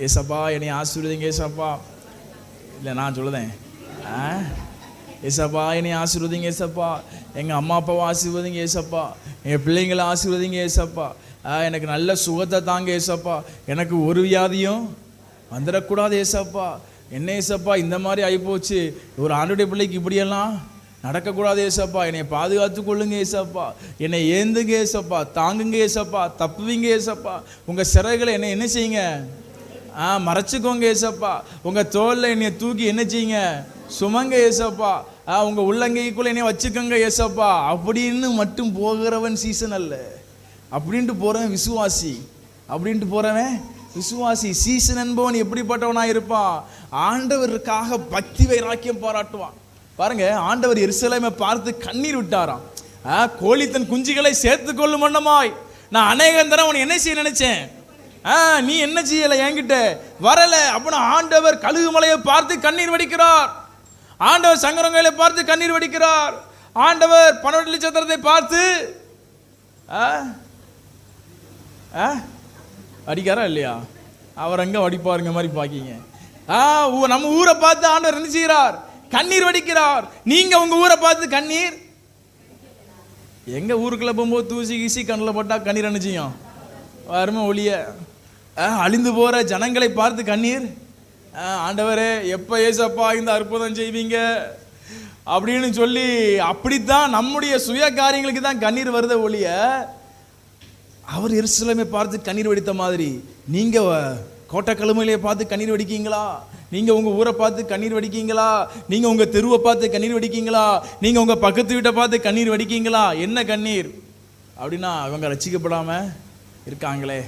ஏசப்பா என்னை ஆசீர்வதிங்க ஏசப்பா. இல்லை நான் சொல்லுதேன், ஏசப்பா என்னை ஆசீர்வதிங்க ஏசப்பா, எங்கள் அம்மா அப்பாவை ஆசீர்வதிங்க ஏசப்பா, எங்கள் பிள்ளைங்களை ஆசீர்வதிங்க ஏசப்பா, எனக்கு நல்ல சுகத்தை தாங்க ஏசப்பா, எனக்கு ஒரு வியாதியும் வந்துடக்கூடாது ஏசப்பா. என்ன ஏசப்பா இந்த மாதிரி ஆகிப்போச்சு, ஒரு ஆண்டுடைய பிள்ளைக்கு இப்படியெல்லாம் நடக்கக்கூடாது ஏசப்பா, என்னை பாதுகாத்து கொள்ளுங்க ஏசப்பா, என்னை ஏந்துங்க ஏசப்பா, தாங்குங்க ஏசப்பா, தப்புவீங்க ஏசப்பா, உங்கள் சிறைகளை என்ன செய்யுங்க, மறைச்சிக்கோங்க ஏசப்பா, உங்கள் தோளில் என்னை தூக்கி என்ன செய்யுங்க, சுமங்க ஏசப்பா, உங்கள் உள்ளங்கைக்குள்ளே என்னை வச்சுக்கோங்க ஏசப்பா. அப்படின்னு மட்டும் போகிறவன் சீசன் அல்ல, அப்படின்ட்டு போகிறவன் விசுவாசி. அப்படின்ட்டு போகிறவன் விசுவாசி. சீசன் என்பவன் எப்படிப்பட்டவனாக இருப்பான்? ஆண்டவருக்காக பக்தி வைராக்கியம் பாராட்டுவான். பாருங்க, ஆண்டவர் எருசலேமை பார்த்து கண்ணீர் விட்டாராம். கோழி தன் குஞ்சுகளை சேர்த்து கொள்ளும் வண்ணமாய் நான் அநேகம் தரம் உன்னை என்ன செய்ய நினைச்சேன், நீ என்ன செய்யல, என்கிட்ட வரல. அப்படின்னா ஆண்டவர் கழுகு மலையை பார்த்து கண்ணீர் வடிக்கிறார், ஆண்டவர் சங்கரங்களை பார்த்து கண்ணீர் வடிக்கிறார், ஆண்டவர் 12 நட்சத்திரத்தை பார்த்து அடிக்காரா இல்லையா? அவர் அங்க வடிப்பாருங்க மாதிரி பாக்கிங்க. நம்ம ஊரை பார்த்து ஆண்டவர் என்ன செய்கிறார், கண்ணீர் வடிக்கிறார். நீங்க உங்க ஊரை பார்த்து கண்ணீர், எங்க ஊருக்குள்ள போகும்போது தூசி கீசி கண்ணில் போட்டா கண்ணீர் என்ன செய்யும், வருமா ஒளிய. அழிந்து போற ஜனங்களை பார்த்து கண்ணீர், ஆண்டவரே எப்ப ஏசப்பா இந்த அற்புதம் செய்வீங்க அப்படின்னு சொல்லி, அப்படித்தான் நம்முடைய சுய காரியங்களுக்கு தான் கண்ணீர் வருத ஒளிய. அவர் எருசலேமை பார்த்து கண்ணீர் வடித்த மாதிரி நீங்க கோட்டை கழுமையிலே பார்த்து கண்ணீர் வடிக்கீங்களா? நீங்க உங்க ஊரை பார்த்து கண்ணீர் வடிக்கீங்களா? நீங்க உங்க தெருவை பார்த்து கண்ணீர் வடிக்கீங்களா? நீங்க உங்க பக்கத்து வீட்டை பார்த்து கண்ணீர் வடிக்கீங்களா? என்ன கண்ணீர் அப்படின்னா அவங்க ரட்சிக்கப்படாம இருக்காங்களே.